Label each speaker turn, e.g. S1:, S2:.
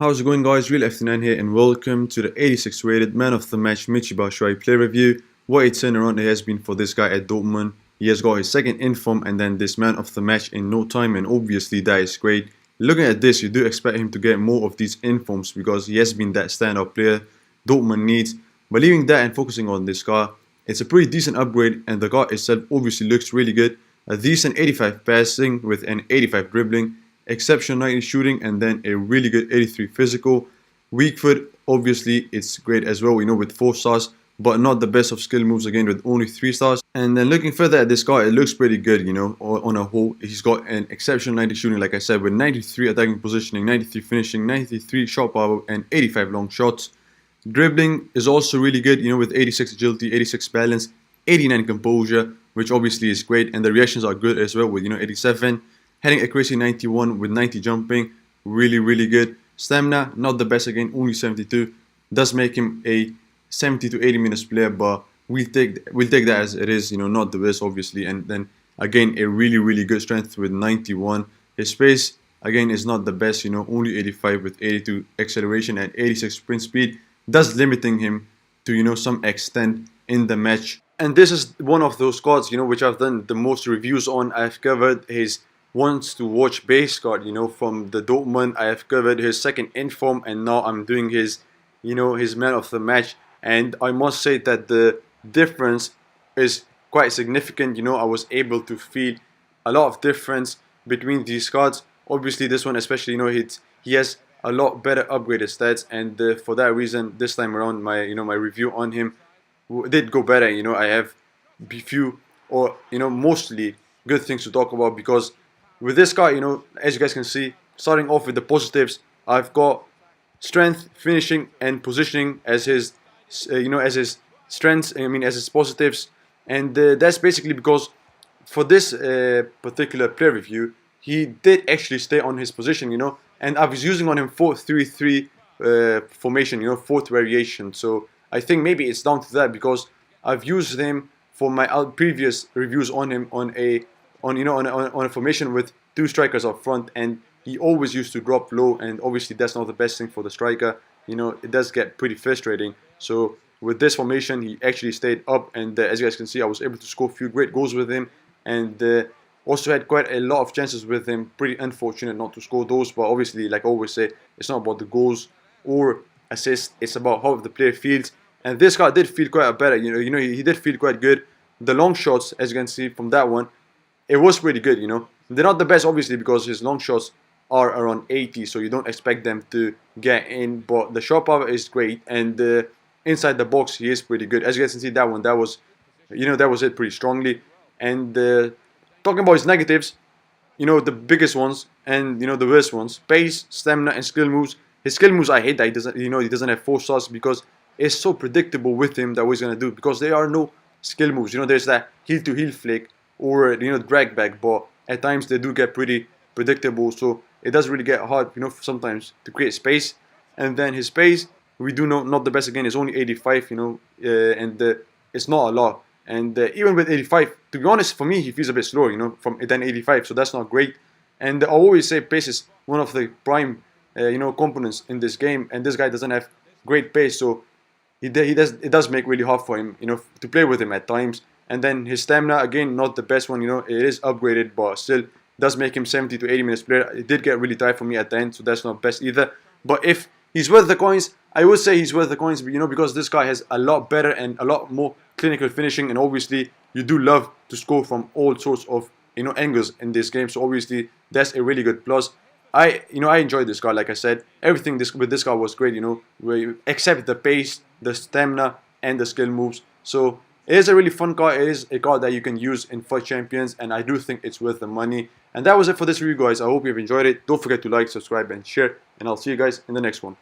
S1: How's it going, guys? Real FT9 here, and welcome to the 86 rated man of the match Michy Batshuayi play review. What a turnaround it has been for this guy at Dortmund. He has got his second inform and then this man of the match in no time, and obviously that is great. Looking at this, you do expect him to get more of these informs because he has been that standout player Dortmund needs. But leaving that and focusing on this guy, it's a pretty decent upgrade, and the guy itself obviously looks really good. A decent 85 passing with an 85 dribbling, exceptional 90 shooting, and then a really good 83 physical. Weak foot, obviously it's great as well, with 4 stars, but not the best of skill moves again with only 3 stars. And then looking further at this guy, it looks pretty good, on a whole. He's got an exceptional 90 shooting, like I said, with 93 attacking positioning, 93 finishing, 93 shot power, and 85 long shots. Dribbling is also really good, with 86 agility, 86 balance, 89 composure, which obviously is great, and the reactions are good as well with 87. Heading accuracy 91 with 90 jumping, really good. Stamina, not the best again, only 72. Does make him a 70 to 80 minutes player, but we'll take that as it is, not the best obviously. And then again, a really good strength with 91. His pace again is not the best, only 85 with 82 acceleration and 86 sprint speed, thus limiting him to some extent in the match. And this is one of those squads, which I've done the most reviews on. I've covered his wants to watch base card, from the Dortmund. I have covered his second inform, and now I'm doing his, his man of the match. And I must say that the difference is quite significant. I was able to feel a lot of difference between these cards. Obviously, this one especially, he has a lot better upgraded stats, and for that reason, this time around, my my review on him did go better. I have few or mostly good things to talk about, because with this guy, as you guys can see, starting off with the positives, I've got strength, finishing, and positioning as his, as his strengths. As his positives, and that's basically because for this particular player review, he did actually stay on his position, and I was using on him 4-3-3 formation, fourth variation. So I think maybe it's down to that, because I've used him for my previous reviews on him on a formation with 2 strikers up front, and he always used to drop low, and obviously that's not the best thing for the striker. It does get pretty frustrating. So with this formation, he actually stayed up, and as you guys can see, I was able to score a few great goals with him, and also had quite a lot of chances with him. Pretty unfortunate not to score those, but obviously, like I always say, it's not about the goals or assists, it's about how the player feels. And this guy did feel quite better, he did feel quite good. The long shots, as you can see from that one, it was pretty good, They're not the best, obviously, because his long shots are around 80, so you don't expect them to get in. But the shot power is great, and inside the box, he is pretty good. As you guys can see, that one, that was it pretty strongly. And talking about his negatives, the biggest ones and the worst ones: pace, stamina, and skill moves. His skill moves, I hate that he doesn't have 4 stars, because it's so predictable with him that what he's gonna do, because there are no skill moves. There's that heel to heel flick or drag back, but at times they do get pretty predictable, so it does really get hard sometimes to create space. And then his pace, we do know, not the best again, is only 85, and it's not a lot. And even with 85, to be honest, for me, he feels a bit slower, than 85, so that's not great. And I always say pace is one of the prime components in this game, and this guy doesn't have great pace, so it does make really hard for him to play with him at times. And then his stamina, again, not the best one, it is upgraded, but still does make him 70 to 80 minutes player. It did get really tired for me at the end, so that's not best either. But if he's worth the coins, I would say he's worth the coins, because this guy has a lot better and a lot more clinical finishing, and obviously you do love to score from all sorts of angles in this game, so obviously that's a really good plus. I enjoyed this guy. Like I said, everything with this guy was great, except the pace, the stamina, and the skill moves. So it is a really fun card. It is a card that you can use in FUT Champions, and I do think it's worth the money. And that was it for this review, guys. I hope you've enjoyed it. Don't forget to like, subscribe, and share, and I'll see you guys in the next one.